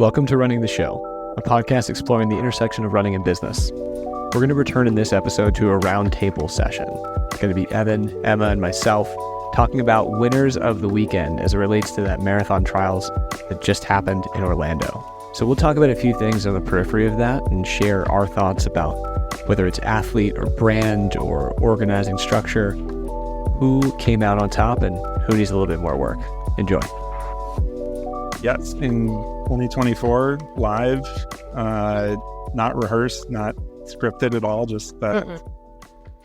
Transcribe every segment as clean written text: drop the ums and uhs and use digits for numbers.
Welcome to Running the Show, a podcast exploring the intersection of running and business. We're going to return in this episode to a roundtable session. It's going to be Evan, Emma, and myself talking about winners of the weekend as it relates to that marathon trials that just happened in Orlando. So we'll talk about a few things on the periphery of that and share our thoughts about whether it's athlete or brand or organizing structure, who came out on top and who needs a little bit more work. Enjoy. Yes, in 2024, live, not rehearsed, not scripted at all, just the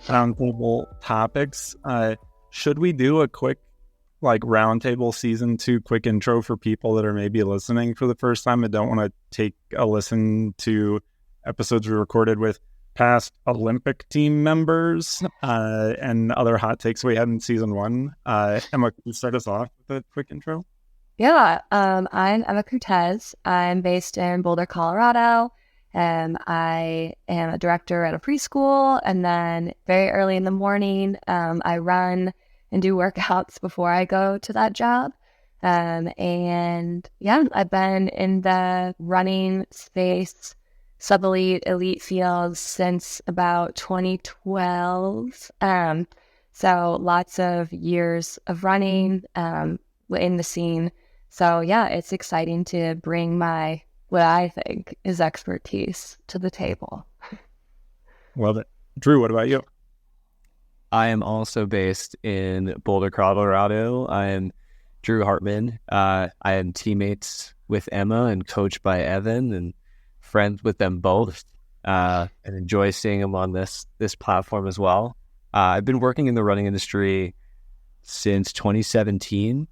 roundtable topics. Should we do a quick roundtable season 2 quick intro for people that are maybe listening for the first time and don't want to take a listen to episodes we recorded with past Olympic team members and other hot takes we had in season 1? Emma, can you start us off with a quick intro? Yeah, I'm Emma Cortez. I'm based in Boulder, Colorado. I am a director at a preschool, and then very early in the morning, I run and do workouts before I go to that job. And yeah, I've been in the running space, sub-elite, elite fields since about 2012. So lots of years of running in the scene. So yeah, it's exciting to bring what I think is expertise to the table. Love it. Drew, what about you? I am also based in Boulder, Colorado. I am Drew Hartman. I am teammates with Emma and coached by Evan and friends with them both, and enjoy seeing them on this platform as well. I've been working in the running industry since 2017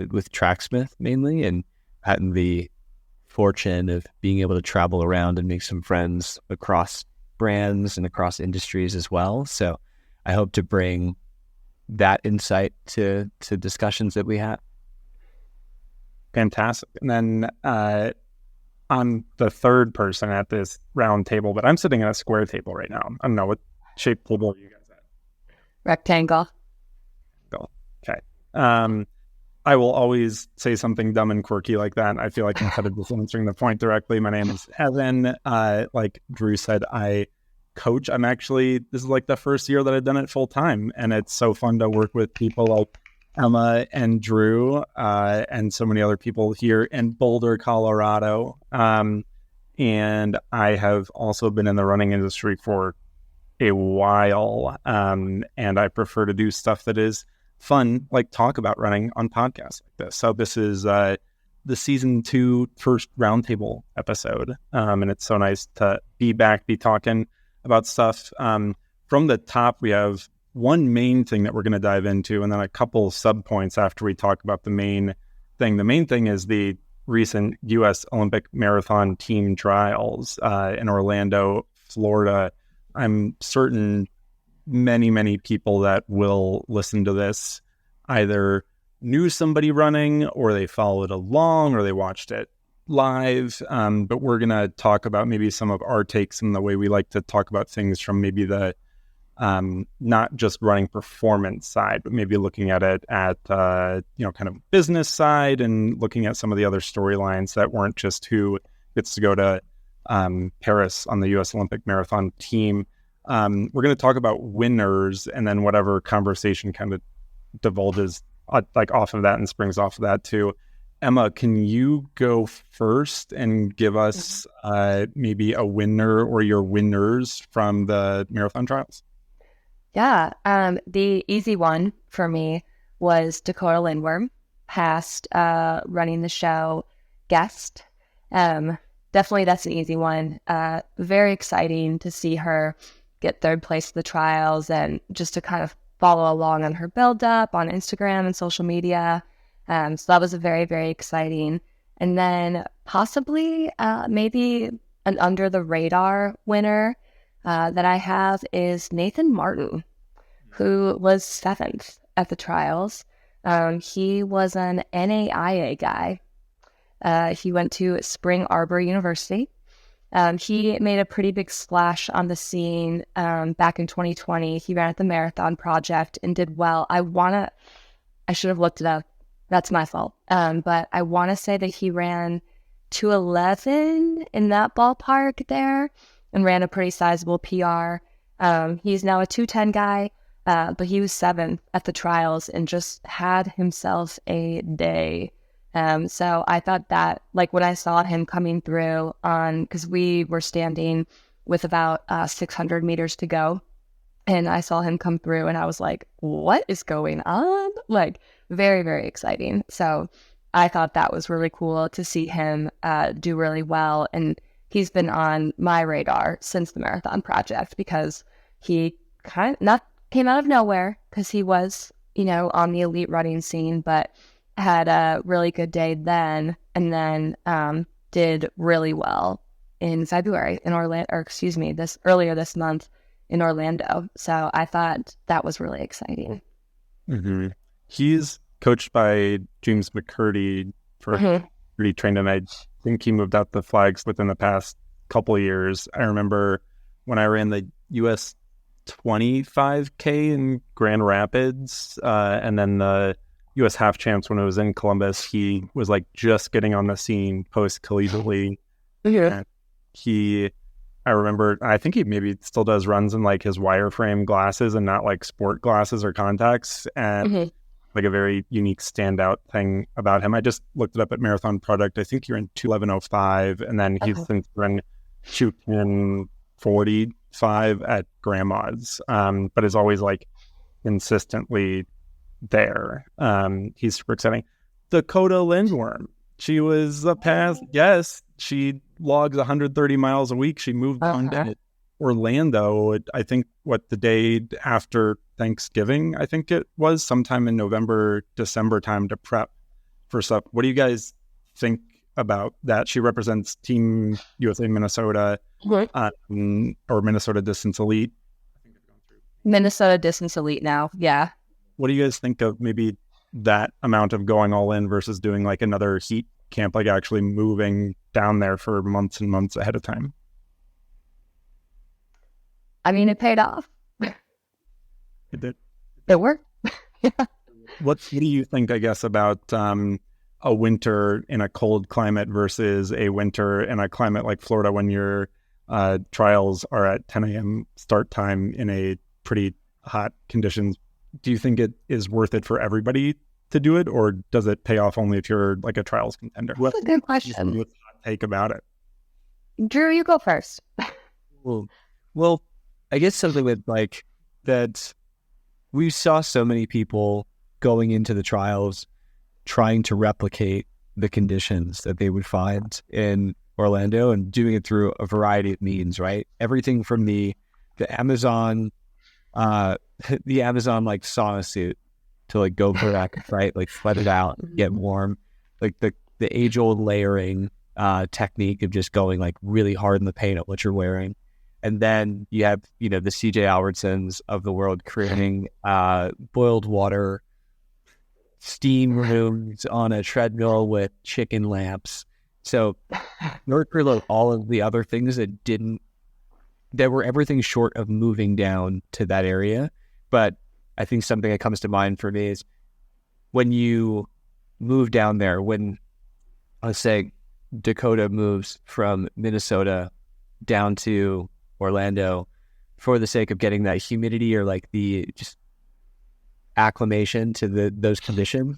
with Tracksmith mainly, and had the fortune of being able to travel around and make some friends across brands and across industries as well. So I hope to bring that insight to discussions that we have. Fantastic. And then I'm the third person at this round table, but I'm sitting at a square table right now. I don't know, what shape table are you guys at? Rectangle. Okay. I will always say something dumb and quirky like that. I feel like instead of just answering the point directly, my name is Evan. Like Drew said, I coach. This is like the first year that I've done it full time. And it's so fun to work with people like Emma and Drew and so many other people here in Boulder, Colorado. And I have also been in the running industry for a while. And I prefer to do stuff that is fun, like talk about running on podcasts like this. So this is the season 2 first roundtable episode. And it's so nice to be back, be talking about stuff. From the top, we have one main thing that we're going to dive into, and then a couple sub points after we talk about the main thing. The main thing is the recent U.S. Olympic marathon team trials in Orlando, Florida. I'm certain many people that will listen to this either knew somebody running, or they followed along, or they watched it live. But we're going to talk about maybe some of our takes and the way we like to talk about things from maybe the not just running performance side, but maybe looking at it at kind of business side, and looking at some of the other storylines that weren't just who gets to go to Paris on the U.S. Olympic marathon team. We're going to talk about winners, and then whatever conversation kind of divulges off of that and springs off of that too. Emma, can you go first and give us maybe a winner or your winners from the marathon trials? Yeah, the easy one for me was Dakota Lindworm, past Running the Show guest. Definitely that's an easy one. Very exciting to see her get third place at the trials, and just to kind of follow along on her build up on Instagram and social media. So that was a very, very exciting. And then possibly maybe an under the radar winner that I have is Nathan Martin, who was 7th at the trials. He was an NAIA guy. He went to Spring Arbor University. He made a pretty big splash on the scene back in 2020. He ran at the Marathon Project and did well. I should have looked it up. That's my fault. But I want to say that he ran 2:11 in that ballpark there, and ran a pretty sizable PR. He's now a 2:10 guy, but he was 7th at the trials and just had himself a day. So I thought that, like, when I saw him coming through because we were standing with about 600 meters to go, and I saw him come through and I was like, what is going on? Like, very, very exciting. So I thought that was really cool to see him do really well. And he's been on my radar since the Marathon Project, because he came out of nowhere, because he was, on the elite running scene, but had a really good day then, and then did really well in February in Orlando, or excuse me, earlier this month in Orlando. So I thought that was really exciting. Mm-hmm. He's coached by James McCurdy for really trained, and I think he moved out the flags within the past couple of years. I remember when I ran the US 25K in Grand Rapids, and then the US half champs when it was in Columbus, he was like just getting on the scene post collegiately. Yeah. I remember, I think he maybe still does runs in like his wireframe glasses and not like sport glasses or contacts. And like a very unique standout thing about him. I just looked it up at Marathon Product. I think you're in 2:11:05, and then he's since run 2:10:45 at Grandma's, but is always like consistently there. He's super exciting. Dakota Lindworm, she was a past guest. She logs 130 miles a week. She moved on to Orlando, I think, the day after Thanksgiving, I think it was, sometime in November, December time, to prep for stuff. What do you guys think about that? She represents Team USA Minnesota, or Minnesota Distance Elite. Minnesota Distance Elite now, yeah. What do you guys think of maybe that amount of going all in versus doing like another heat camp, like actually moving down there for months and months ahead of time? I mean, it paid off. It did. It worked. Yeah. What do you think, I guess, about a winter in a cold climate versus a winter in a climate like Florida, when your trials are at 10 a.m. start time in a pretty hot conditions? Do you think it is worth it for everybody to do it, or does it pay off only if you're like a trials contender? That's a good question. What's your take about it? Drew, you go first. Well, I guess something with like that, we saw so many people going into the trials trying to replicate the conditions that they would find in Orlando, and doing it through a variety of means, right? Everything from the Amazon, the Amazon like sauna suit to like go for that, right? Like sweat it out, get warm, like the age old layering technique of just going like really hard in the paint at what you're wearing. And then you have, the CJ Albertsons of the world creating boiled water, steam rooms on a treadmill with chicken lamps. So North all of the other things that were everything short of moving down to that area. But I think something that comes to mind for me is when you move down there, when, let's say, Dakota moves from Minnesota down to Orlando for the sake of getting that humidity or like the just acclimation to those conditions.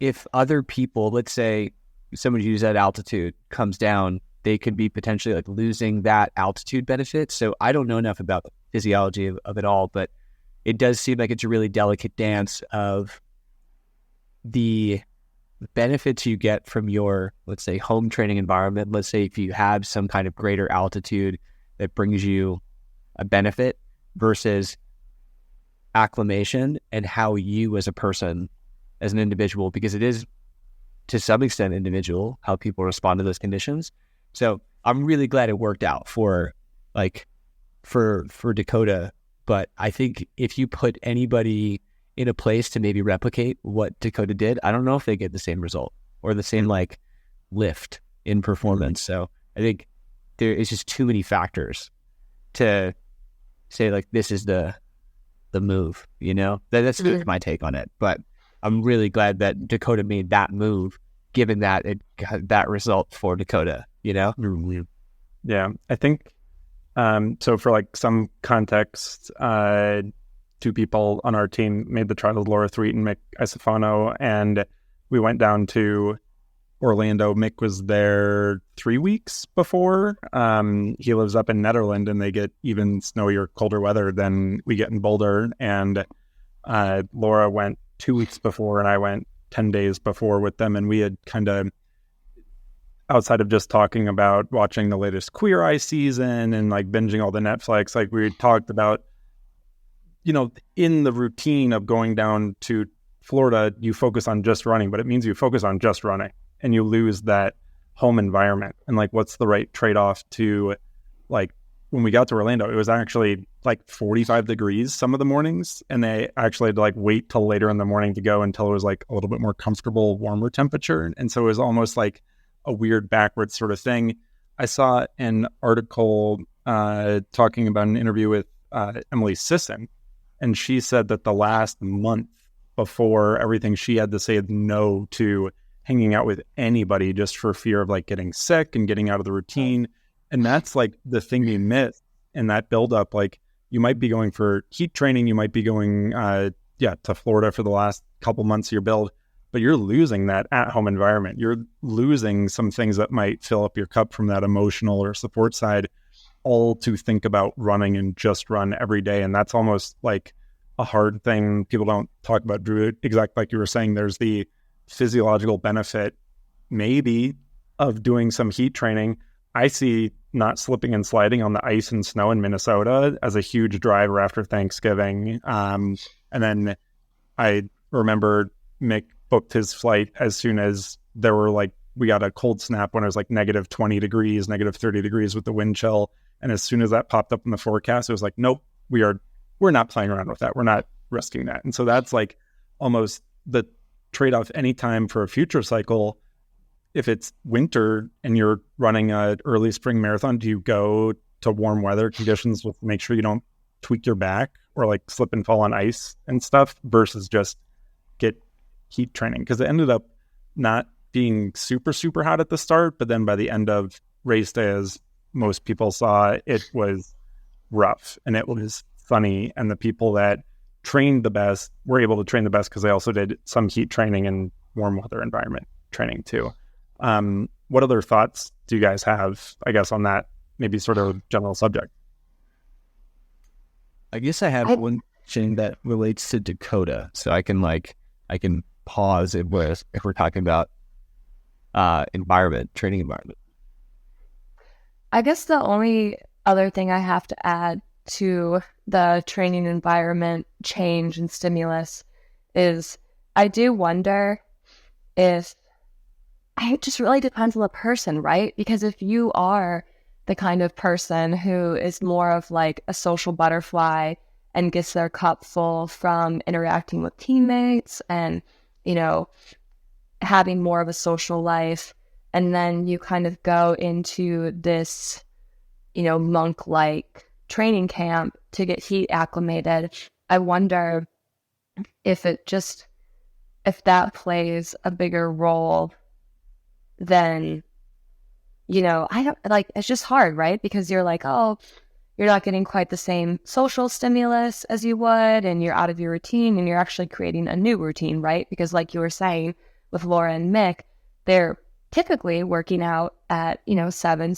If other people, let's say someone who's at altitude comes down, they could be potentially like losing that altitude benefit. So I don't know enough about the physiology of it all, but it does seem like it's a really delicate dance of the benefits you get from your, let's say, home training environment. Let's say if you have some kind of greater altitude that brings you a benefit versus acclimation, and how you as a person, as an individual, because it is to some extent individual how people respond to those conditions. So I'm really glad it worked out for Dakota. But I think if you put anybody in a place to maybe replicate what Dakota did, I don't know if they get the same result or the same like lift in performance. So I think there is just too many factors to say like this is the move, that's my take on it. But I'm really glad that Dakota made that move given that it got that result for Dakota, you know? Yeah, I think so. For like some context, two people on our team made the trials: Laura Threet and Mick Isofano, and we went down to Orlando. Mick was there 3 weeks before. He lives up in Netherlands, and they get even snowier, colder weather than we get in Boulder. And Laura went 2 weeks before, and I went 10 days before with them. And we had kind of, outside of just talking about watching the latest Queer Eye season and like binging all the Netflix, like we talked about, you know, in the routine of going down to Florida, you focus on just running, but it means you focus on just running and you lose that home environment. And like, what's the right trade-off to, like, when we got to Orlando, it was actually like 45 degrees some of the mornings, and they actually had to like wait till later in the morning to go until it was like a little bit more comfortable, warmer temperature. And so it was almost like a weird backwards sort of thing. I saw an article talking about an interview with Emily Sisson, and she said that the last month before everything, she had to say no to hanging out with anybody just for fear of like getting sick and getting out of the routine. And that's like the thing you miss in that buildup. Like, you might be going for heat training, you might be going to Florida for the last couple months of your build, but you're losing that at-home environment. You're losing some things that might fill up your cup from that emotional or support side, all to think about running and just run every day. And that's almost like a hard thing people don't talk about, Drew. Exactly like you were saying, there's the physiological benefit maybe of doing some heat training. I see not slipping and sliding on the ice and snow in Minnesota as a huge driver after Thanksgiving. And then I remember Mick booked his flight as soon as there were like, we got a cold snap when it was like negative 20 degrees, negative 30 degrees with the wind chill. And as soon as that popped up in the forecast, it was like, nope, we're not playing around with that. We're not risking that. And so that's like almost the trade-off anytime for a future cycle. If it's winter and you're running an early spring marathon, do you go to warm weather conditions with make sure you don't tweak your back or like slip and fall on ice and stuff versus just get heat training? Because it ended up not being super, super hot at the start, but then by the end of race day, as most people saw, it was rough and it was sunny. And the people that trained the best were able to train the best because they also did some heat training and warm weather environment training too. What other thoughts do you guys have, I guess, on that maybe sort of general subject? I guess I have one thing that relates to Dakota, so I can pause if we're talking about training environment. I guess the only other thing I have to add to the training environment change and stimulus is I do wonder if it just really depends on the person, right? Because if you are the kind of person who is more of like a social butterfly and gets their cup full from interacting with teammates and, you know, having more of a social life, and then you kind of go into this, you know, monk-like training camp to get heat acclimated, I wonder if that plays a bigger role then, you know, I don't like, it's just hard, right? Because you're like, oh, you're not getting quite the same social stimulus as you would, and you're out of your routine and you're actually creating a new routine, right? Because like you were saying with Laura and Mick, they're typically working out at, you know, 7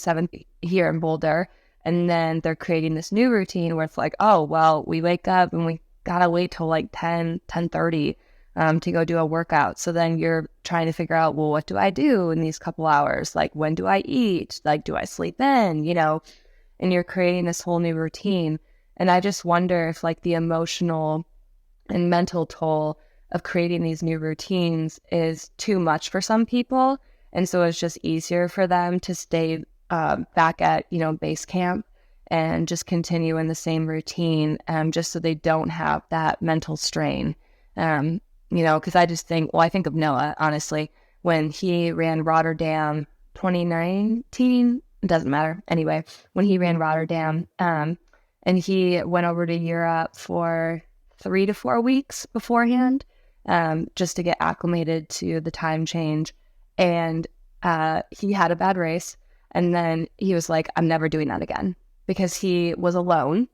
here in Boulder. And then they're creating this new routine where it's like, oh, well, we wake up and we gotta wait till like 10:30 to go do a workout. So then you're trying to figure out, well, what do I do in these couple hours? Like, when do I eat? Like, do I sleep in? You know, and you're creating this whole new routine. And I just wonder if like the emotional and mental toll of creating these new routines is too much for some people. And so it's just easier for them to stay back at, you know, base camp and just continue in the same routine, just so they don't have that mental strain. You know, because I just think, well, I think of Noah, honestly, when he ran Rotterdam 2019, it doesn't matter. Anyway, when he ran Rotterdam, and he went over to Europe for 3 to 4 weeks beforehand, just to get acclimated to the time change. and he had a bad race. And then he was like, I'm never doing that again, because he was alone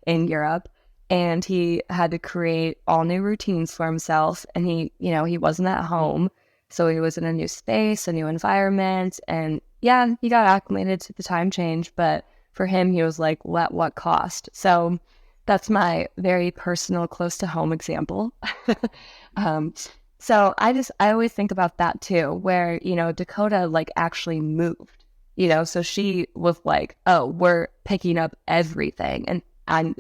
in Europe and he had to create all new routines for himself. And he wasn't at home. So he was in a new space, a new environment. And yeah, he got acclimated to the time change. But for him, he was like, at what cost? So that's my very personal, close to home example. So I always think about that too, where, Dakota like actually moved, so she was like, oh, we're picking up everything.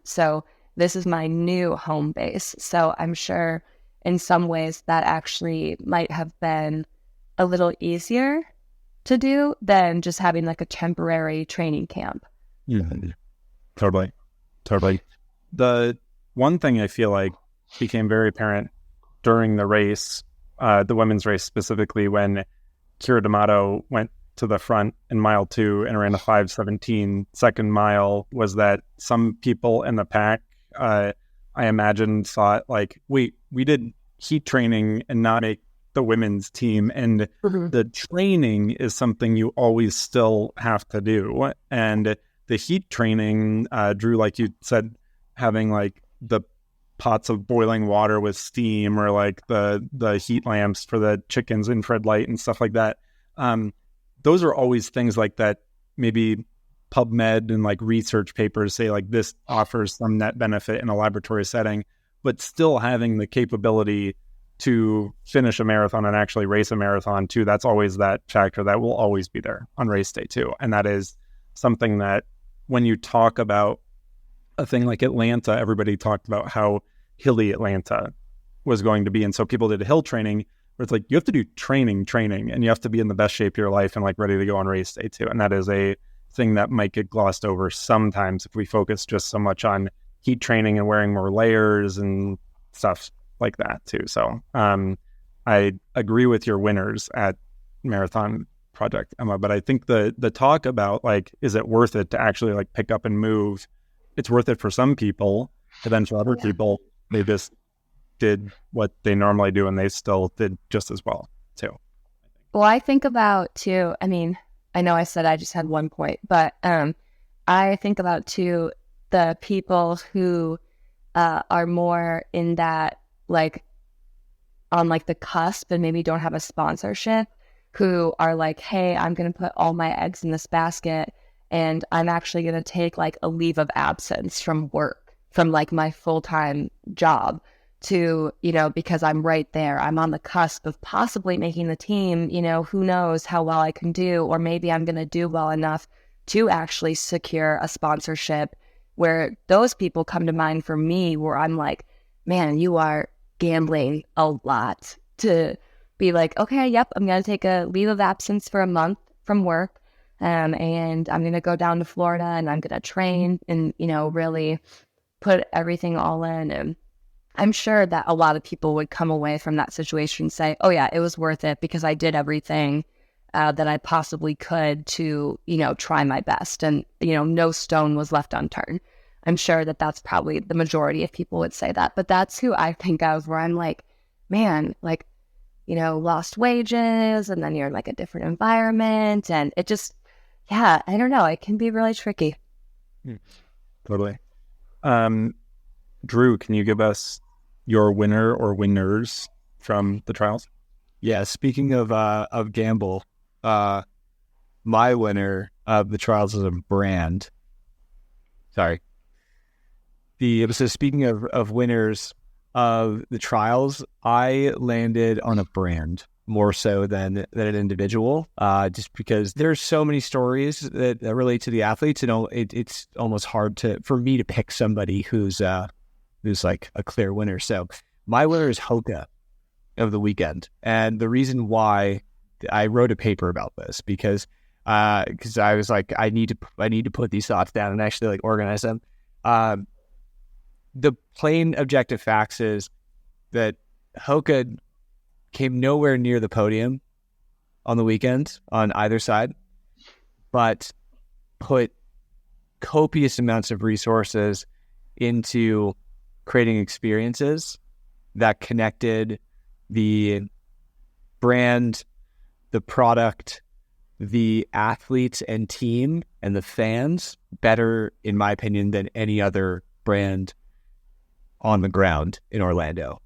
So this is my new home base. So I'm sure in some ways that actually might have been a little easier to do than just having like a temporary training camp. Yeah, totally. The one thing I feel like became very apparent during the race, the women's race specifically, when Kira D'Amato went to the front in mile 2 and ran a 5:17 second mile, was that some people in the pack, I imagine, thought like, wait, we did heat training and not make the women's team, and the training is something you always still have to do. And the heat training, Drew, like you said, having like the pots of boiling water with steam, or like the heat lamps for the chickens, infrared light and stuff like that. Those are always things like that. Maybe PubMed and like research papers say like this offers some net benefit in a laboratory setting, but still having the capability to finish a marathon and actually race a marathon too. That's always that factor that will always be there on race day too. And that is something that when you talk about a thing like Atlanta, everybody talked about how hilly Atlanta was going to be. And so people did hill training where it's like, you have to do training, and you have to be in the best shape of your life and like ready to go on race day too. And that is a thing that might get glossed over sometimes if we focus just so much on heat training and wearing more layers and stuff like that too. So I agree with your winners at Marathon Project, Emma, but I think the talk about like, is it worth it to actually like pick up and move? It's worth it for some people, but then for other people, they just did what they normally do and they still did just as well too. Well, I think about too, I mean, I know I said I just had one point, but I think about too the people who are more in that like on like the cusp and maybe don't have a sponsorship, who are like, hey, I'm going to put all my eggs in this basket and I'm actually going to take like a leave of absence from work, from like my full-time job to, because I'm right there. I'm on the cusp of possibly making the team, who knows how well I can do, or maybe I'm going to do well enough to actually secure a sponsorship, where those people come to mind for me, where I'm like, man, you are gambling a lot to be like, okay, yep, I'm going to take a leave of absence for a month from work. And I'm going to go down to Florida and I'm going to train and, really put everything all in. And I'm sure that a lot of people would come away from that situation and say, oh yeah, it was worth it because I did everything that I possibly could to, try my best. And, no stone was left unturned. I'm sure that that's probably the majority of people would say that. But that's who I think of, where I'm like, man, like, lost wages, and then you're in like a different environment. And it just, yeah, I don't know. It can be really tricky. Totally. Drew, can you give us your winner or winners from the trials? Yeah, speaking of gamble, my winner of the trials is a brand. Sorry. So speaking of winners of the trials, I landed on a brand more so than an individual, just because there's so many stories that relate to the athletes. It's almost hard for me to pick somebody who's like a clear winner. So my winner is Hoka of the weekend, and the reason why I wrote a paper about this because I was like, I need to put these thoughts down and actually like organize them. The plain objective facts is that Hoka came nowhere near the podium on the weekend on either side, but put copious amounts of resources into creating experiences that connected the brand, the product, the athletes and team, and the fans better, in my opinion, than any other brand on the ground in Orlando.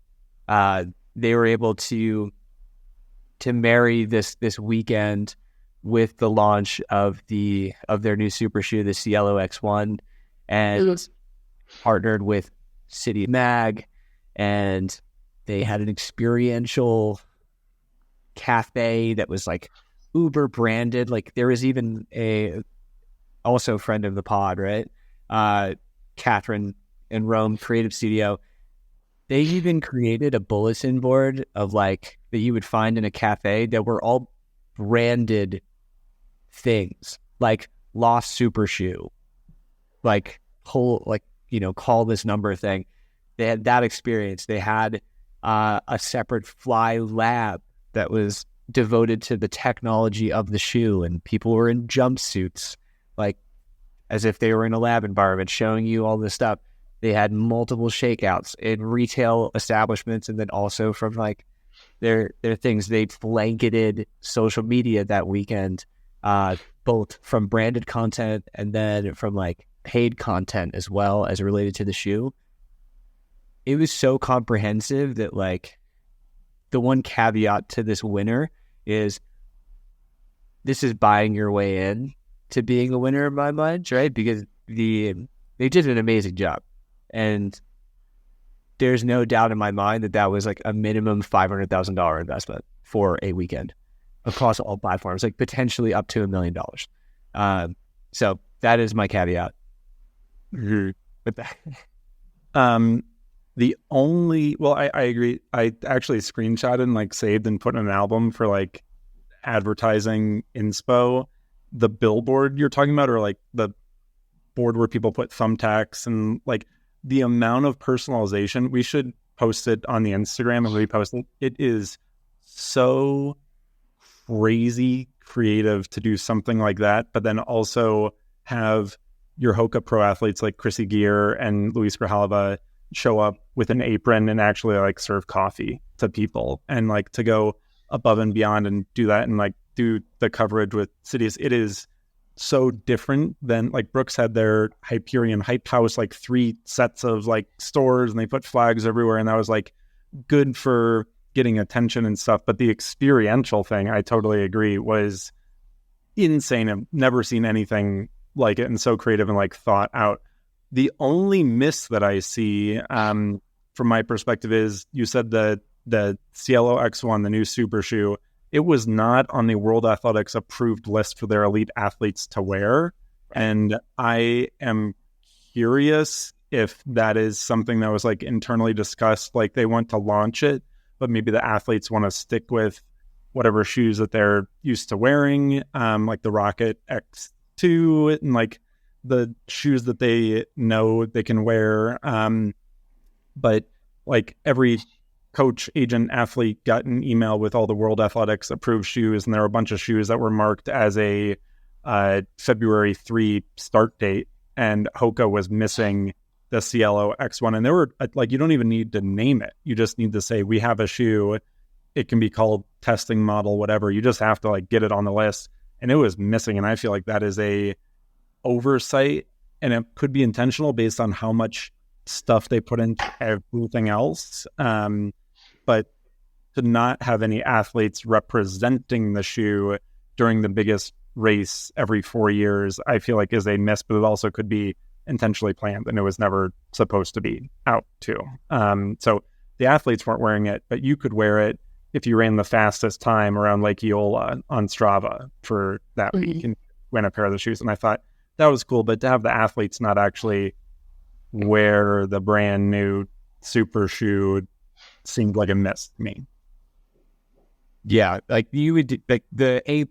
They were able to marry this weekend with the launch of their new super shoe, the Cielo X1, and partnered with City Mag, and they had an experiential cafe that was like Uber branded. Like there was even also a friend of the pod, right? Catherine in Rome Creative Studio. They even created a bulletin board of like that you would find in a cafe that were all branded things, like Lost Super Shoe, like call this number thing. They had that experience. They had a separate fly lab that was devoted to the technology of the shoe, and people were in jumpsuits, like as if they were in a lab environment, showing you all this stuff. They had multiple shakeouts in retail establishments, and then also from like their things. They blanketed social media that weekend, both from branded content and then from like paid content as well as related to the shoe. It was so comprehensive that like the one caveat to this winner is this is buying your way in to being a winner in my mind, right? Because they did an amazing job. And there's no doubt in my mind that was like a minimum $500,000 investment for a weekend across all platforms, like potentially up to $1 million. So that is my caveat. With that. I agree. I actually screenshotted and like saved and put in an album for like advertising inspo. The billboard you're talking about, or like the board where people put thumbtacks, and like the amount of personalization. We should post it on the Instagram and repost it. It is so crazy creative to do something like that, but then also have your Hoka pro athletes like Chrissy Gear and Luis Grijalva show up with an apron and actually like serve coffee to people, and like to go above and beyond and do that, and like do the coverage with cities. It is so different than like Brooks had their Hyperion Hype House, like 3 sets of like stores, and they put flags everywhere, and that was like good for getting attention and stuff. But the experiential thing, I totally agree, was insane. I've never seen anything like it, and so creative and like thought out. The only miss that I see from my perspective is you said the Cielo X1, the new super shoe, it was not on the World Athletics approved list for their elite athletes to wear. And I am curious if that is something that was like internally discussed, like they want to launch it, but maybe the athletes want to stick with whatever shoes that they're used to wearing, like the Rocket X2 and like the shoes that they know they can wear. But like every coach, agent, athlete got an email with all the World Athletics approved shoes, and there were a bunch of shoes that were marked as a February 3 start date, and Hoka was missing the Cielo X1. And they were like, you don't even need to name it. You just need to say, we have a shoe. It can be called testing model, whatever. You just have to like get it on the list. And it was missing. And I feel like that is a oversight, and it could be intentional based on how much stuff they put into everything else. But to not have any athletes representing the shoe during the biggest race every 4 years, I feel like is a miss, but it also could be intentionally planned, and it was never supposed to be out too. So the athletes weren't wearing it, but you could wear it if you ran the fastest time around Lake Eola on Strava for that week and win a pair of the shoes. And I thought that was cool, but to have the athletes not actually wear the brand new super shoe seemed like a miss to me. Yeah, like you would like the A+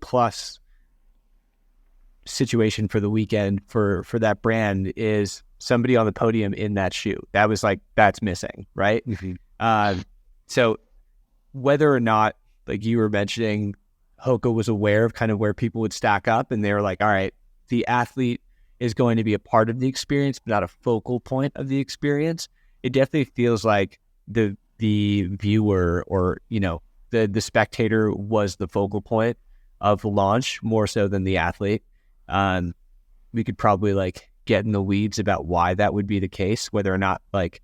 situation for the weekend for that brand is somebody on the podium in that shoe. That was like, that's missing, right? So whether or not, like you were mentioning, Hoka was aware of kind of where people would stack up, and they were like, all right, the athlete is going to be a part of the experience, but not a focal point of the experience. It definitely feels like the viewer, or, you know, the spectator was the focal point of launch more so than the athlete. We could probably like get in the weeds about why that would be the case, whether or not the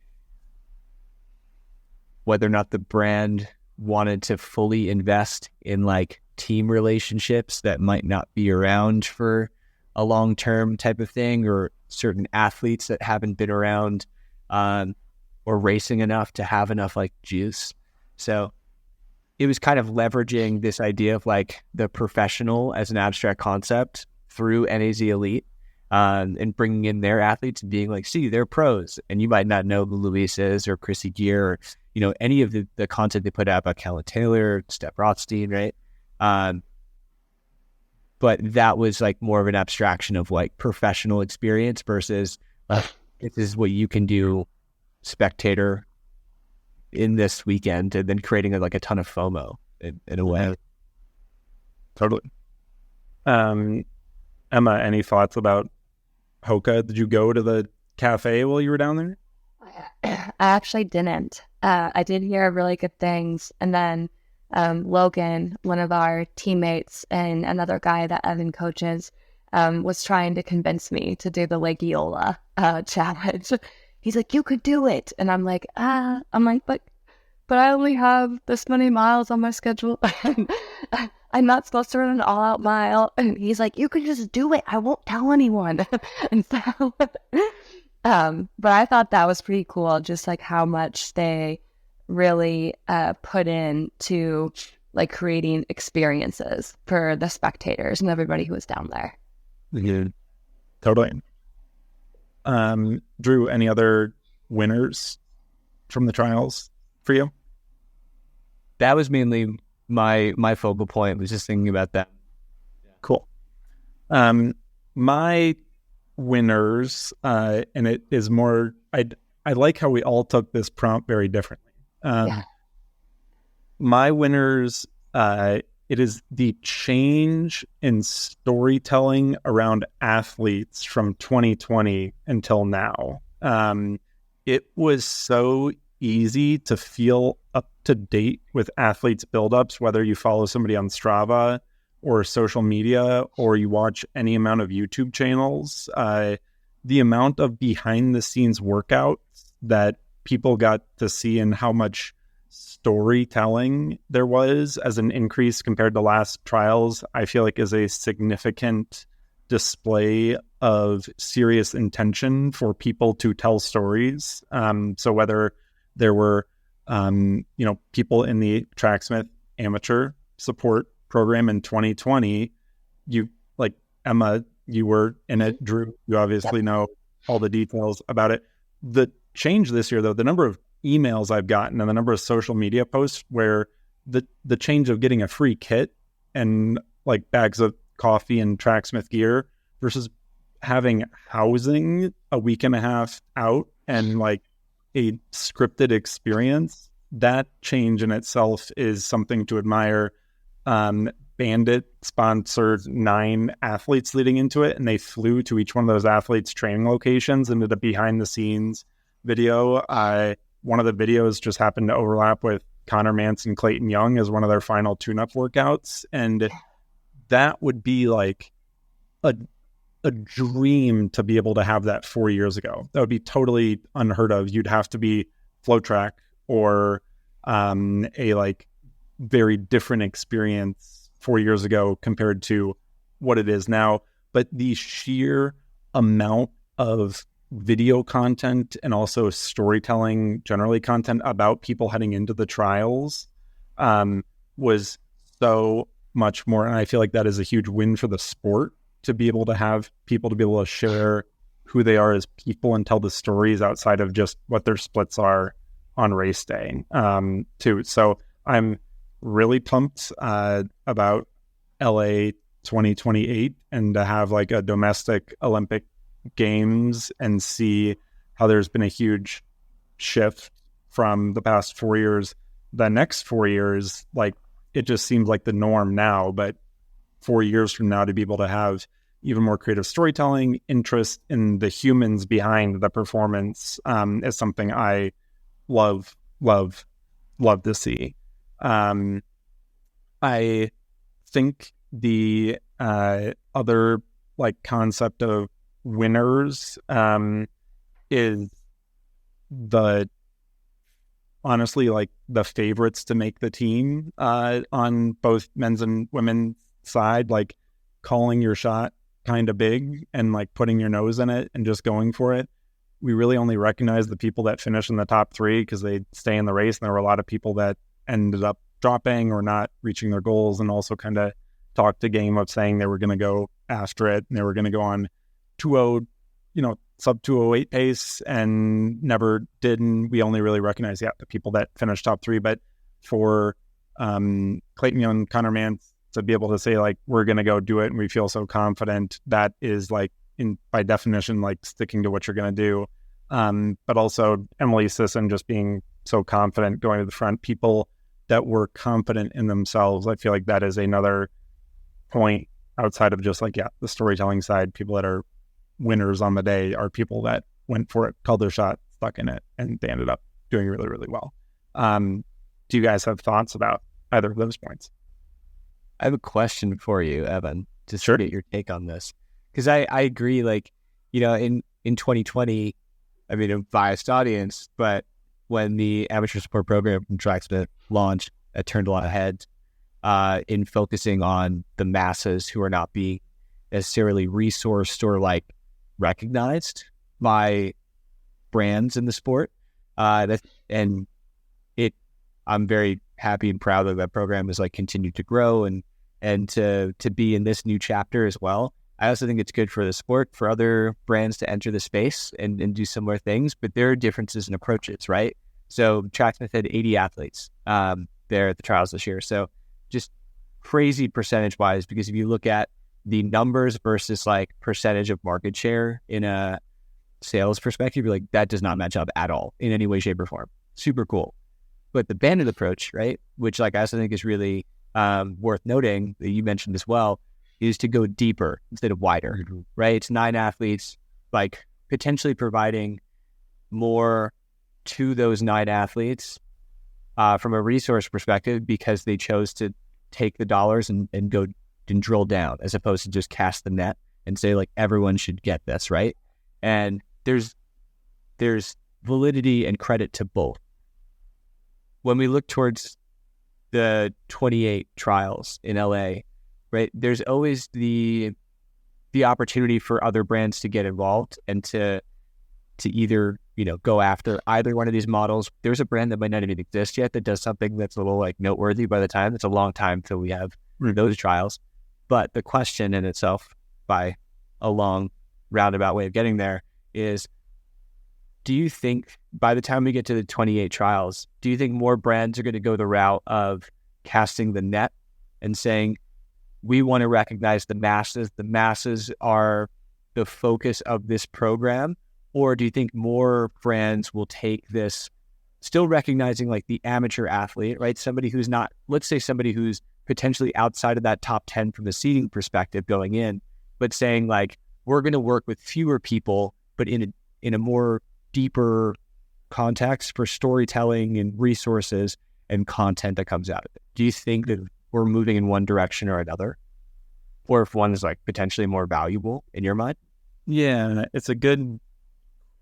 brand wanted to fully invest in like team relationships that might not be around for a long-term type of thing, or certain athletes that haven't been around or racing enough to have enough like juice. So it was kind of leveraging this idea of like the professional as an abstract concept through NAZ Elite, and bringing in their athletes and being like, see, they're pros. And you might not know who Luis is or Chrissy Gear or, any of the content they put out about Kellen Taylor, Steph Rothstein, right? But that was like more of an abstraction of like professional experience versus this is what you can do spectator in this weekend, and then creating like a ton of FOMO in a way. Totally. Emma, any thoughts about Hoka? Did you go to the cafe while you were down there? I actually didn't. I did hear really good things. And then Logan, one of our teammates and another guy that Evan coaches, was trying to convince me to do the Legiola challenge. He's like, you could do it. And I'm like, but I only have this many miles on my schedule. I'm not supposed to run an all-out mile. And he's like, you can just do it. I won't tell anyone. And so, but I thought that was pretty cool, just like how much they really put into like creating experiences for the spectators and everybody who was down there. Yeah, totally. Drew, any other winners from the trials for you? That was mainly my focal point, was just thinking about that. Cool. My winners, and it is more, I like how we all took this prompt very differently. My winners, it is the change in storytelling around athletes from 2020 until now. It was so easy to feel up to date with athletes' buildups, whether you follow somebody on Strava or social media, or you watch any amount of YouTube channels. The amount of behind the scenes workouts that people got to see and how much storytelling there was as an increase compared to last trials, I feel like is a significant display of serious intention for people to tell stories. So whether there were, people in the Tracksmith amateur support program in 2020, you, like Emma, you were in it. Drew, you obviously know all the details about it. The change this year, though, the number of emails I've gotten and the number of social media posts where the change of getting a free kit and like bags of coffee and Tracksmith gear versus having housing a week and a half out and like a scripted experience, that change in itself is something to admire. Bandit sponsored 9 athletes leading into it, and they flew to each one of those athletes' training locations and did a behind the scenes video. One of the videos just happened to overlap with Connor Mance and Clayton Young as one of their final tune-up workouts. And that would be like a dream to be able to have that 4 years ago. That would be totally unheard of. You'd have to be Flow Track or a like very different experience 4 years ago compared to what it is now. But the sheer amount of video content and also storytelling, generally content about people heading into the trials, was so much more. And I feel like that is a huge win for the sport, to be able to have people to be able to share who they are as people and tell the stories outside of just what their splits are on race day, too. So I'm really pumped about LA 2028 and to have like a domestic Olympic Games and see how there's been a huge shift from the past 4 years. The next 4 years, like it just seems like the norm now, but 4 years from now to be able to have even more creative storytelling, interest in the humans behind the performance, is something I love to see. I think the other like concept of winners is the honestly like the favorites to make the team on both men's and women's side, like calling your shot kind of big and like putting your nose in it and just going for it. We really only recognize the people that finish in the top three because they stay in the race, and there were a lot of people that ended up dropping or not reaching their goals, and also kind of talked a game of saying they were going to go after it and they were going to go on 2:0, sub 2:08 pace, and never did. And we only really recognize the people that finished top three. But for Clayton Young, Connor Mance to be able to say like, we're going to go do it and we feel so confident, that is like by definition, like sticking to what you're going to do. But also Emily Sisson just being so confident going to the front, people that were confident in themselves. I feel like that is another point outside of just like, the storytelling side. People that are winners on the day are people that went for it, called their shot, stuck in it, and they ended up doing really, really well. Do you guys have thoughts about either of those points? I have a question for you, Evan, to get your take on this. Because I agree, like, in 2020, I mean, a biased audience, but when the amateur support program from Tracksmith launched, it turned a lot of heads in focusing on the masses who are not being necessarily resourced or like recognized by brands in the sport. I'm very happy and proud that program has like continued to grow and to be in this new chapter as well. I also think it's good for the sport, for other brands to enter the space and do similar things, but there are differences in approaches, right? So Tracksmith had 80 athletes there at the trials this year. So just crazy percentage wise, because if you look at the numbers versus like percentage of market share in a sales perspective, you're like, that does not match up at all in any way, shape, or form. Super cool. But the banded approach, right, which like I also think is really worth noting, that you mentioned as well, is to go deeper instead of wider, right? It's 9 athletes, like potentially providing more to those 9 athletes from a resource perspective, because they chose to take the dollars and go and drill down, as opposed to just cast the net and say like everyone should get this, right? And there's validity and credit to both. When we look towards the 28 trials in LA, right, there's always the opportunity for other brands to get involved and to either, go after either one of these models. There's a brand that might not even exist yet that does something that's a little like noteworthy by the time. It's a long time till we have those trials. But the question in itself, by a long roundabout way of getting there, is, do you think by the time we get to the 28 trials, do you think more brands are going to go the route of casting the net and saying, we want to recognize the masses. The masses are the focus of this program. Or do you think more brands will take this, still recognizing like the amateur athlete, right? Somebody who's not, let's say somebody who's potentially outside of that top 10 from the seeding perspective going in, but saying like, we're going to work with fewer people, but in a more deeper context for storytelling and resources and content that comes out of it. Do you think that we're moving in one direction or another? Or if one is like potentially more valuable in your mind? Yeah, it's a good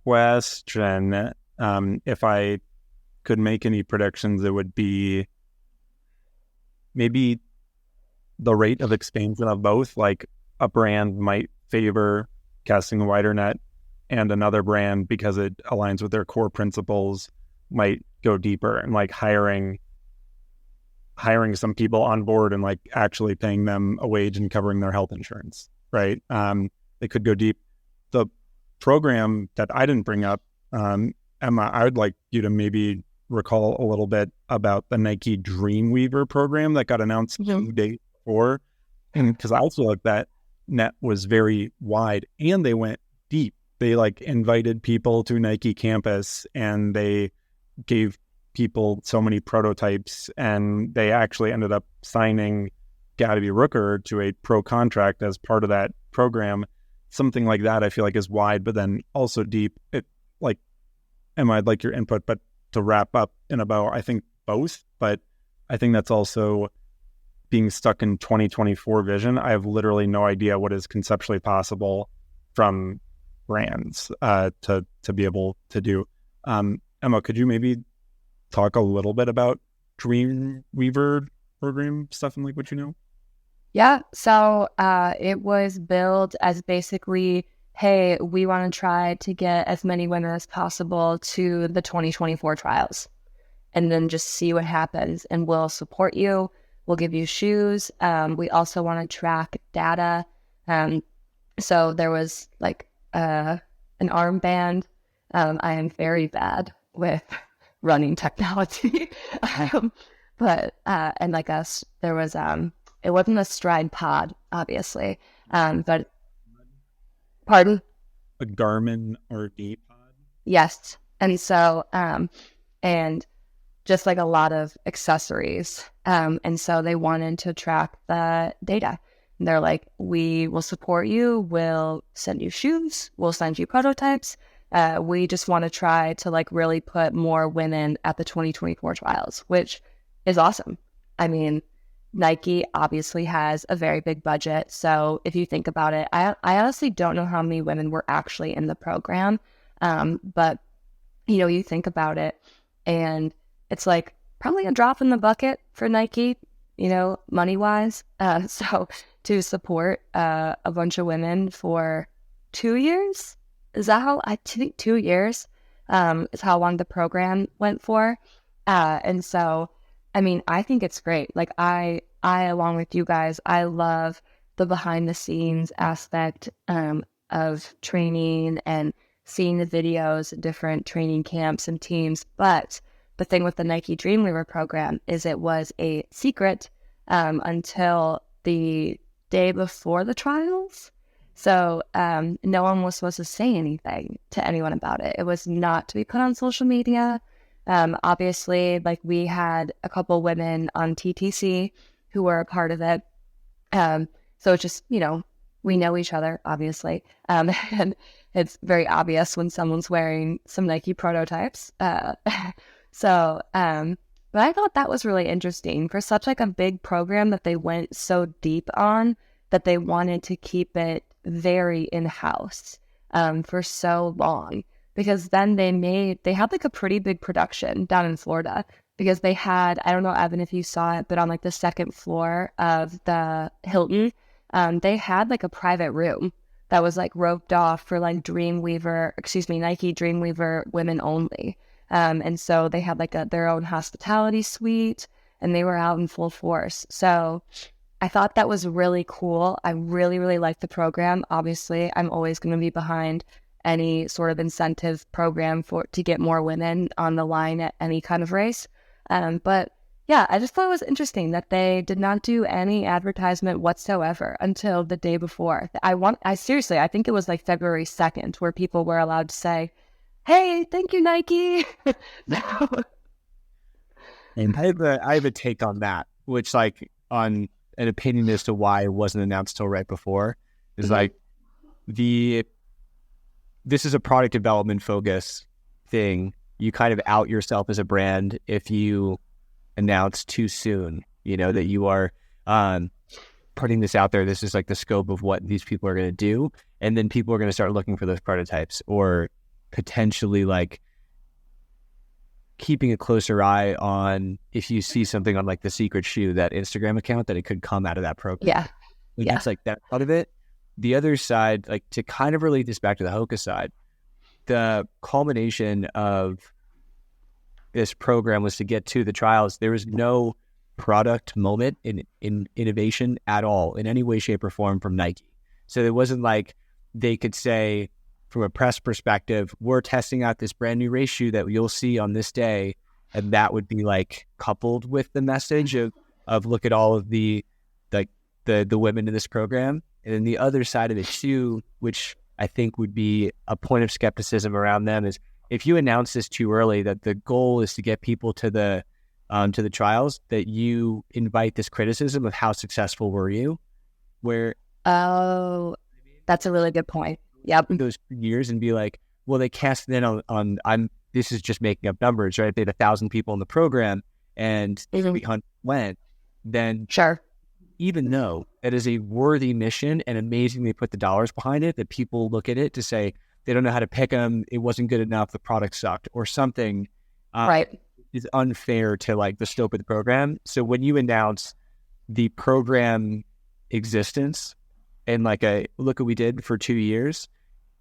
question. If I could make any predictions, it would be maybe the rate of expansion of both. Like a brand might favor casting a wider net, and another brand, because it aligns with their core principles, might go deeper and like hiring some people on board and like actually paying them a wage and covering their health insurance, right? They could go deep. The program that I didn't bring up, Emma, I would like you to maybe recall a little bit about the Nike Dreamweaver program that got announced 2 days before. And because I feel like that net was very wide and they went deep. They like invited people to Nike campus and they gave people so many prototypes, and they actually ended up signing Gabby Rooker to a pro contract as part of that program. Something like that I feel like is wide, but then also deep. It like, Emma, I'd like your input, but to wrap up in about, I think both, but I think that's also being stuck in 2024 vision, I have literally no idea what is conceptually possible from brands to be able to do. Emma, could you maybe talk a little bit about Dreamweaver program stuff and like what you know? Yeah, so it was billed as basically, hey, we want to try to get as many women as possible to the 2024 trials and then just see what happens. And we'll support you. We'll give you shoes. We also want to track data. So there was like an armband. I am very bad with running technology. But and like us, there was it wasn't a stride pod, obviously. But pardon? A Garmin RD pod? Yes. And so and just like a lot of accessories. And so they wanted to track the data. And they're like, we will support you, we'll send you shoes, we'll send you prototypes. We just want to try to like really put more women at the 2024 trials, which is awesome. I mean, Nike obviously has a very big budget. So if you think about it, I honestly don't know how many women were actually in the program. But, you know, you think about it and it's like probably a drop in the bucket for Nike, you know, money-wise. So to support a bunch of women for 2 years, is that how, I think 2 years is how long the program went for. And so, I mean, I think it's great. Like I along with you guys, I love the behind the scenes aspect of training and seeing the videos, different training camps and teams. But the thing with the Nike Dreamweaver program is it was a secret until the day before the trials. So no one was supposed to say anything to anyone about it. It was not to be put on social media. Obviously, like we had a couple women on TTC who were a part of it. So it's just, you know, we know each other, obviously. And it's very obvious when someone's wearing some Nike prototypes. So, but I thought that was really interesting for such like a big program that they went so deep on that they wanted to keep it very in-house for so long. Because then they had like a pretty big production down in Florida because they had, I don't know, Evan, if you saw it, but on like the second floor of the Hilton, they had like a private room that was like roped off for like Nike Dreamweaver women only. And so they had like their own hospitality suite and they were out in full force. So I thought that was really cool. I really, really liked the program. Obviously, I'm always going to be behind any sort of incentive program to get more women on the line at any kind of race. But yeah, I just thought it was interesting that they did not do any advertisement whatsoever until the day before. I seriously, I think it was like February 2nd where people were allowed to say, hey, thank you, Nike. And I have a take on that, which like on an opinion as to why it wasn't announced till right before is like this is a product development focus thing. You kind of out yourself as a brand if you announce too soon, you know, that you are putting this out there. This is like the scope of what these people are going to do. And then people are going to start looking for those prototypes or potentially like keeping a closer eye on if you see something on like the secret shoe, that Instagram account, that it could come out of that program. Yeah. That's like that part of it. The other side, like to kind of relate this back to the Hoka side, the culmination of this program was to get to the trials. There was no product moment in innovation at all in any way, shape, or form from Nike. So it wasn't like they could say from a press perspective, we're testing out this brand new race shoe that you'll see on this day. And that would be like coupled with the message of look at all of the women in this program. And then the other side of it too, which I think would be a point of skepticism around them, is if you announce this too early, that the goal is to get people to the trials, that you invite this criticism of how successful were you, where that's a really good point. Yep. Those years and be like, well, they cast it in on this is just making up numbers, right? They had 1,000 people in the program and 300 went, then sure. even though it is a worthy mission and amazingly put the dollars behind it, that people look at it to say they don't know how to pick them, it wasn't good enough, the product sucked, or something Right. is unfair to like the scope of the program. So when you announce the program existence and like a look what we did for 2 years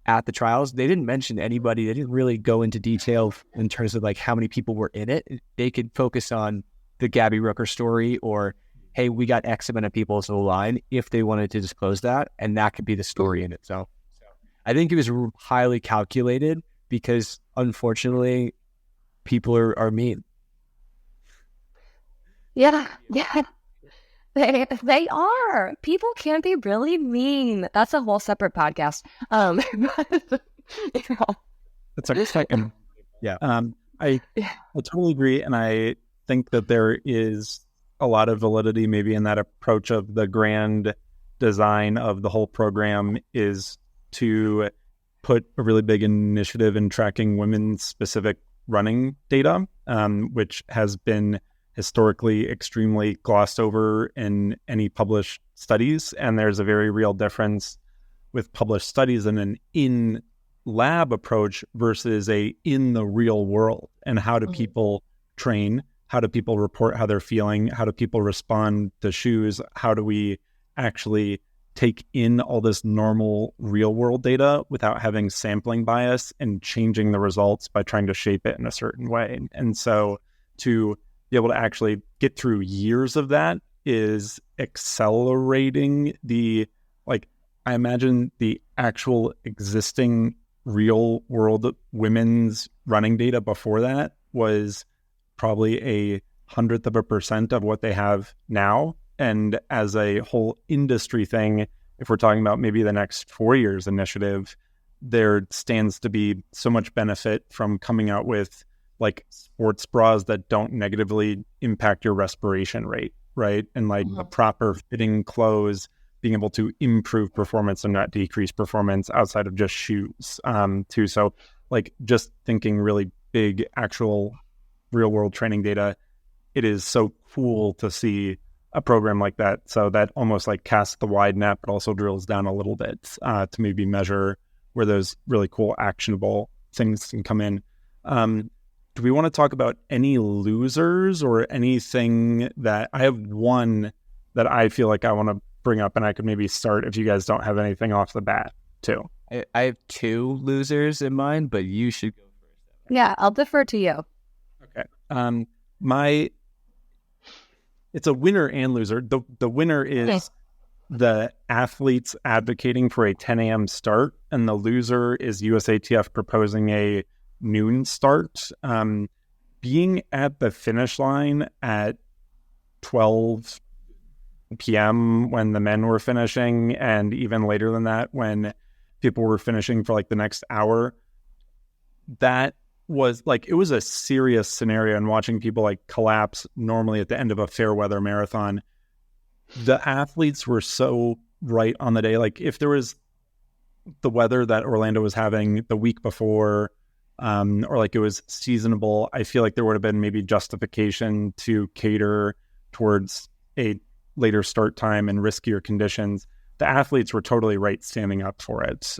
at the trials, they didn't mention anybody. They didn't really go into detail in terms of like how many people were in it. They could focus on the Gabby Rooker story, or hey, we got X amount of people to the line, if they wanted to disclose that, and that could be the story in itself. So I think it was highly calculated because unfortunately people are mean. Yeah. They are. People can be really mean. That's a whole separate podcast. That's our second. Yeah. I totally agree, and I think that there is a lot of validity maybe in that approach of the grand design of the whole program is to put a really big initiative in tracking women's specific running data, which has been historically extremely glossed over in any published studies. And there's a very real difference with published studies and an in-lab approach versus a in the real world. And how do people train? How do people report how they're feeling? How do people respond to shoes? How do we actually take in all this normal real world data without having sampling bias and changing the results by trying to shape it in a certain way? And so to be able to actually get through years of that is accelerating the, like, I imagine the actual existing real world women's running data before that was probably 0.1% of what they have now. And as a whole industry thing, if we're talking about maybe the next 4 years initiative, there stands to be so much benefit from coming out with like sports bras that don't negatively impact your respiration rate, right? And like the proper fitting clothes, being able to improve performance and not decrease performance outside of just shoes, too. So like just thinking really big, actual real world training data, it is so cool to see a program like that. So that almost like casts the wide net, but also drills down a little bit to maybe measure where those really cool actionable things can come in. Do we want to talk about any losers or anything that I have one that I feel like I want to bring up, and I could maybe start if you guys don't have anything off the bat too. I have 2 losers in mind, but you should go first. Yeah, I'll defer to you. Okay. It's a winner and loser. The winner is the athletes advocating for a 10 a.m. start, and the loser is USATF proposing a noon start. Being at the finish line at 12 p.m. when the men were finishing, and even later than that when people were finishing for like the next hour, that was like, it was a serious scenario. And watching people like collapse normally at the end of a fair weather marathon, the athletes were so right on the day. Like if there was the weather that Orlando was having the week before, or like it was seasonable, I feel like there would have been maybe justification to cater towards a later start time and riskier conditions. The athletes were totally right standing up for it.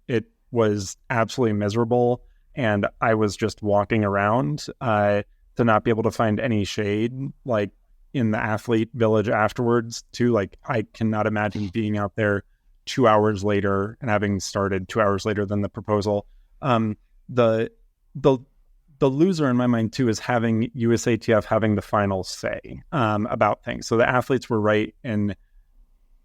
It was absolutely miserable. And I was just walking around to not be able to find any shade, like in the athlete village afterwards too. Like I cannot imagine being out there 2 hours later and having started 2 hours later than the proposal. The loser in my mind too is having USATF having the final say about things. So the athletes were right in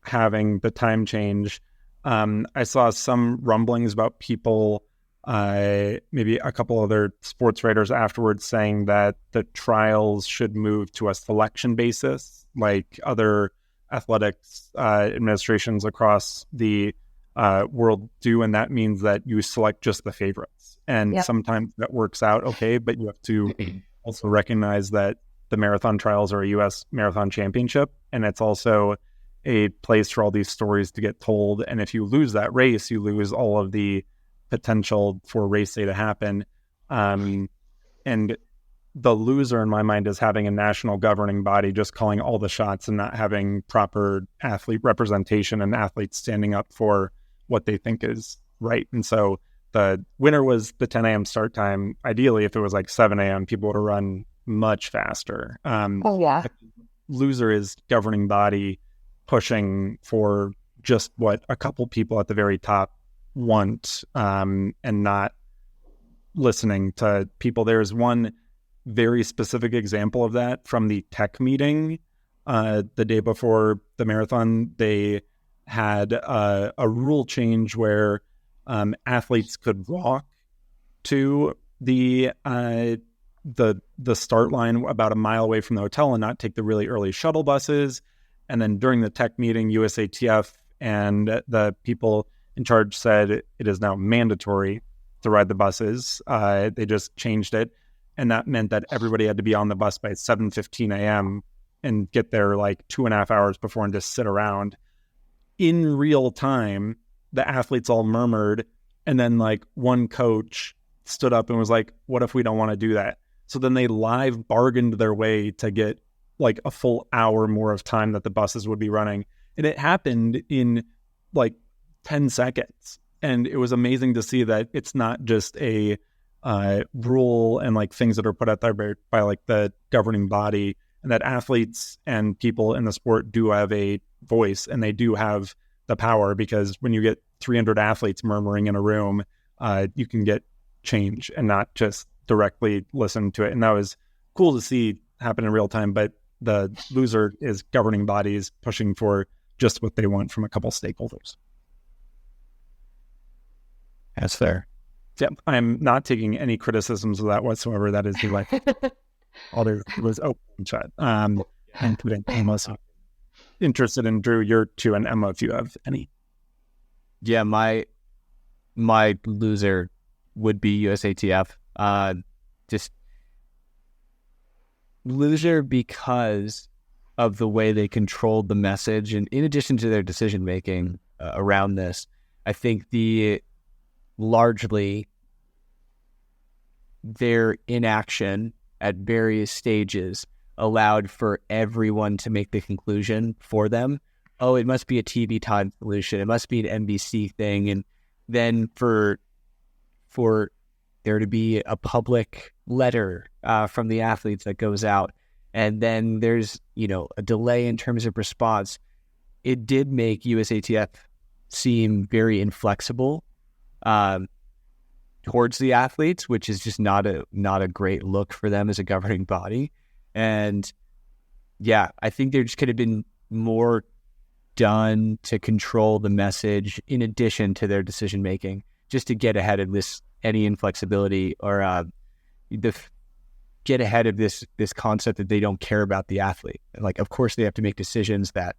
having the time change. I saw some rumblings about people, maybe a couple other sports writers afterwards, saying that the trials should move to a selection basis, like other athletics administrations across the world do. And that means that you select just the favorites. And sometimes that works out okay, but you have to also recognize that the marathon trials are a U.S. marathon championship, and it's also a place for all these stories to get told. And if you lose that race, you lose all of the potential for race day to happen. And the loser in my mind is having a national governing body just calling all the shots and not having proper athlete representation and athletes standing up for what they think is right. And so the winner was the 10 a.m. start time. Ideally, if it was like 7 a.m., people would have run much faster. Oh, yeah. Loser is governing body pushing for just what a couple people at the very top want, and not listening to people. There's one very specific example of that from the tech meeting the day before the marathon. They had a rule change where athletes could walk to the start line about a mile away from the hotel and not take the really early shuttle buses. And then during the tech meeting, USATF and the people in charge said it is now mandatory to ride the buses. They just changed it. And that meant that everybody had to be on the bus by 7:15 a.m. and get there like 2.5 hours before and just sit around. In real time, the athletes all murmured. And then like one coach stood up and was like, what if we don't want to do that? So then they live bargained their way to get like a full hour more of time that the buses would be running. And it happened in like 10 seconds. And it was amazing to see that it's not just a rule and like things that are put out there by like the governing body, and that athletes and people in the sport do have a voice and they do have the power, because when you get 300 athletes murmuring in a room, you can get change and not just directly listen to it. And that was cool to see happen in real time. But the loser is governing bodies pushing for just what they want from a couple stakeholders. That's fair. Yeah, I'm not taking any criticisms of that whatsoever. That is the like all there was open chat. And putting almost interested in Drew, your two, and Emma, if you have any. Yeah, my loser would be USATF. Just loser because of the way they controlled the message, and in addition to their decision making around this, I think largely their inaction at various stages allowed for everyone to make the conclusion for them. Oh, it must be a TV time solution. It must be an NBC thing. And then for there to be a public letter from the athletes that goes out, and then there's, a delay in terms of response. It did make USATF seem very inflexible towards the athletes, which is just not a great look for them as a governing body. And yeah, I think there just could have been more done to control the message in addition to their decision making, just to get ahead of this any inflexibility or get ahead of this concept that they don't care about the athlete. Like, of course, they have to make decisions that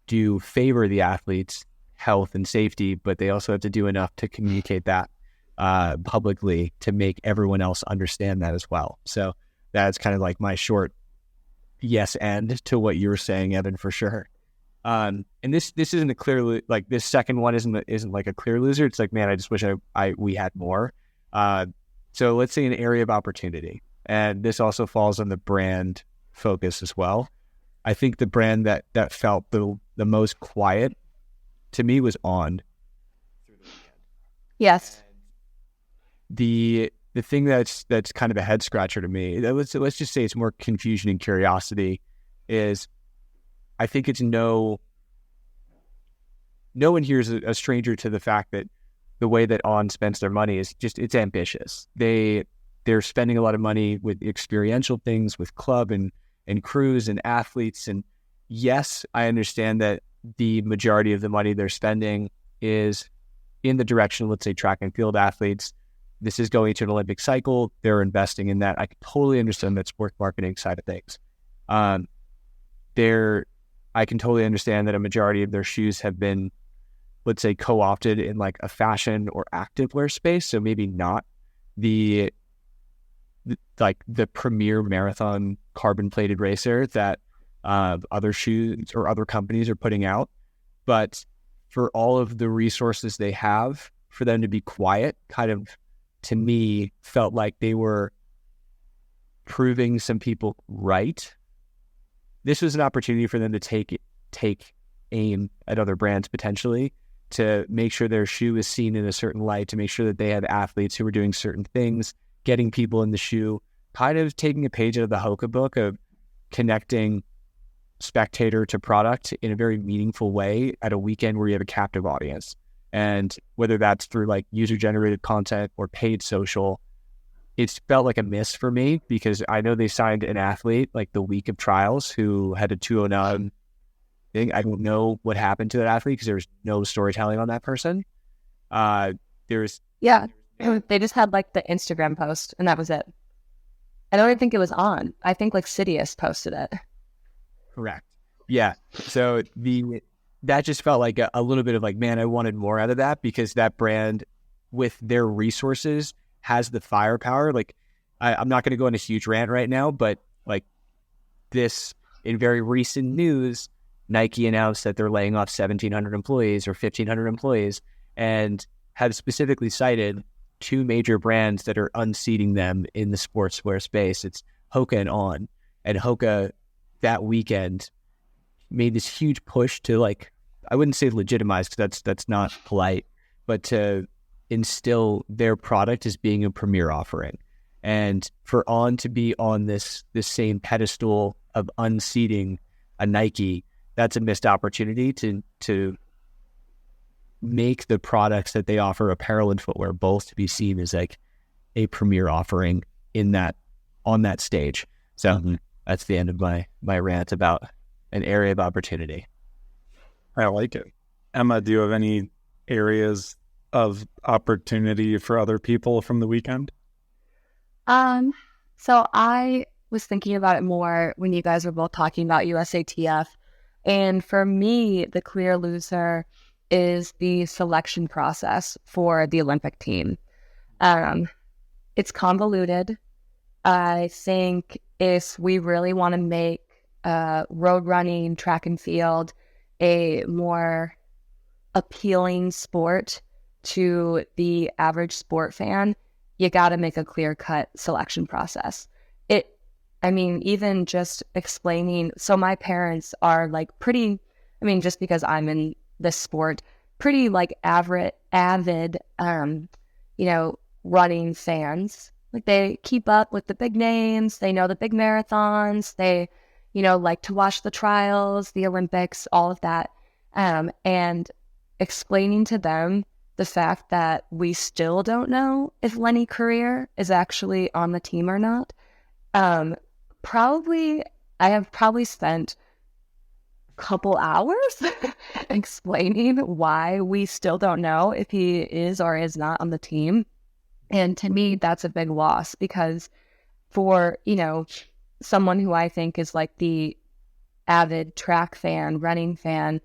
do favor the athlete's health and safety, but they also have to do enough to communicate that publicly to make everyone else understand that as well. So that's kind of like my short yes end to what you were saying, Evan, for sure. And this isn't a clear, like this second one isn't like a clear loser. It's like, man, I just wish we had more. So let's say an area of opportunity, and this also falls on the brand focus as well. I think the brand that felt the most quiet to me was On. Yes. The thing that's kind of a head scratcher to me, let's just say it's more confusion and curiosity, is I think it's no one here is a stranger to the fact that the way that On spends their money is just, it's ambitious. They're spending a lot of money with experiential things, with club and crews and athletes. And yes, I understand that the majority of the money they're spending is in the direction of, let's say, track and field athletes. This is going to an Olympic cycle. They're investing in that. I can totally understand that sports marketing side of things. I can totally understand that a majority of their shoes have been, let's say, co-opted in like a fashion or activewear space. So maybe not the premier marathon carbon plated racer that other shoes or other companies are putting out. But for all of the resources they have, for them to be quiet kind of, to me, felt like they were proving some people right, this was an opportunity for them to take aim at other brands potentially, to make sure their shoe is seen in a certain light, to make sure that they have athletes who are doing certain things, getting people in the shoe, kind of taking a page out of the Hoka book of connecting spectator to product in a very meaningful way at a weekend where you have a captive audience. And whether that's through like user-generated content or paid social, it's felt like a miss for me, because I know they signed an athlete like the week of trials who had a 209 thing. I don't know what happened to that athlete because there's no storytelling on that person. Yeah, they just had like the Instagram post and that was it. I don't even think it was on. I think like Sidious posted it. Correct. Yeah. So that just felt like a little bit of like, man, I wanted more out of that, because that brand with their resources has the firepower. Like I'm not going to go on a huge rant right now, but like this, in very recent news, Nike announced that they're laying off 1,700 employees or 1,500 employees, and have specifically cited two major brands that are unseating them in the sportswear space. It's Hoka and On. And Hoka that weekend made this huge push to, like, I wouldn't say legitimize, because that's not polite, but to instill their product as being a premier offering. And for On to be on this same pedestal of unseating a Nike, that's a missed opportunity to make the products that they offer, apparel and footwear, both to be seen as like a premier offering on that stage. So that's the end of my rant about an area of opportunity. I like it. Emma, do you have any areas of opportunity for other people from the weekend? So I was thinking about it more when you guys were both talking about USATF. And for me, the clear loser is the selection process for the Olympic team. It's convoluted. I think if we really want to make road running, track and field a more appealing sport to the average sport fan, you got to make a clear-cut selection process. Even just explaining, so my parents are like pretty, just because I'm in this sport, pretty like avid, running fans. Like they keep up with the big names, they know the big marathons, they, like to watch the trials, the Olympics, all of that. And explaining to them the fact that we still don't know if Lenny Career is actually on the team or not. I have probably spent a couple hours explaining why we still don't know if he is or is not on the team. And to me, that's a big loss, because for, someone who I think is like the avid track fan, running fan,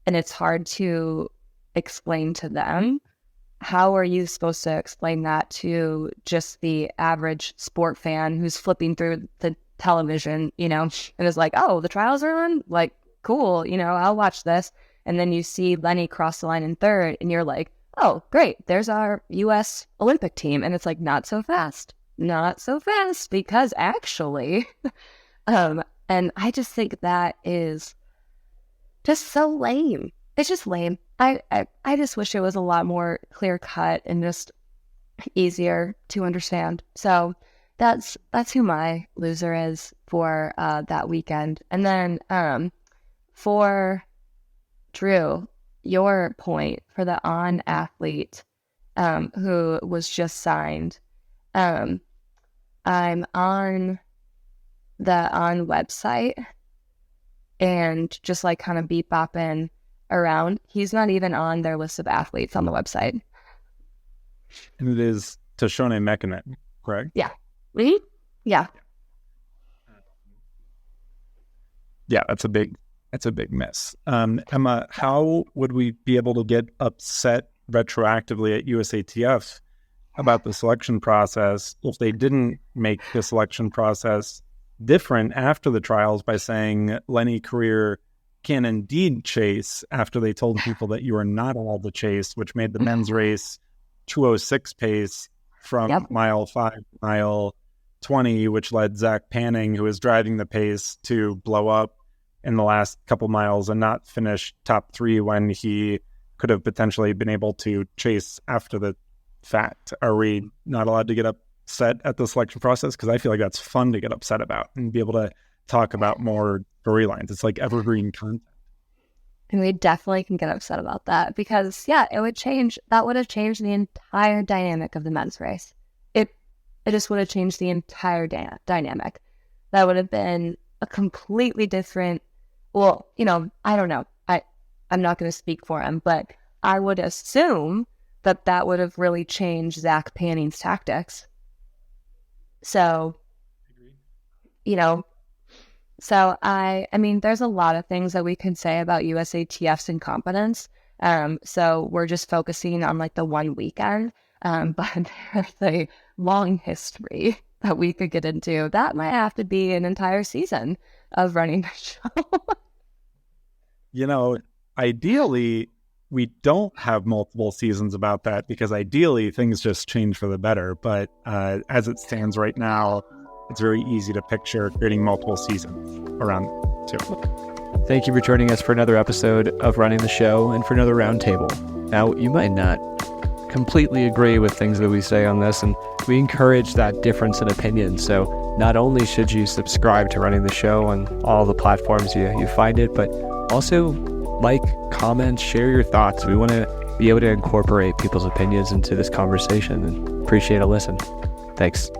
and it's hard to explain to them, how are you supposed to explain that to just the average sport fan who's flipping through the television, and is like, oh, the trials are on? Like, cool, I'll watch this. And then you see Lenny cross the line in third, and you're like, oh, great, there's our U.S. Olympic team. And it's like, not so fast, because actually, and I just think that is just so lame. It's just lame. I just wish it was a lot more clear cut and just easier to understand. So that's who my loser is for that weekend. And then for Drew, your point for the On athlete who was just signed, I'm on the On website and just like kind of beep bopping around. He's not even on their list of athletes on the website. And it is Tashone Mekanen, correct? Yeah. Really? Yeah. Yeah, that's a big miss. Emma, how would we be able to get upset retroactively at USATF about the selection process if they didn't make the selection process different after the trials by saying Lenny Career can indeed chase after they told people that you are not allowed to chase, which made the men's race 2:06 pace from mile 5 to mile 20, which led Zach Panning, who was driving the pace, to blow up in the last couple miles and not finish top 3 when he could have potentially been able to chase after the fact. Are we not allowed to get upset at the selection process? Because I feel like that's fun to get upset about and be able to talk about more storylines. It's like evergreen content. And we definitely can get upset about that because, yeah, that would have changed the entire dynamic of the men's race. It just would have changed the entire dynamic. That would have been a completely different, well, I don't know. I'm not going to speak for him, but I would assume that would have really changed Zach Panning's tactics. So, so I mean, there's a lot of things that we could say about USATF's incompetence. So we're just focusing on like the one weekend, but there's a long history that we could get into. That might have to be an entire season of running the show. Ideally, we don't have multiple seasons about that because ideally things just change for the better. But as it stands right now, it's very easy to picture creating multiple seasons around too. Thank you for joining us for another episode of Running the Show and for another Roundtable. Now, you might not completely agree with things that we say on this, and we encourage that difference in opinion. So not only should you subscribe to Running the Show on all the platforms you find it, but also like, comment, share your thoughts. We want to be able to incorporate people's opinions into this conversation and appreciate a listen. Thanks.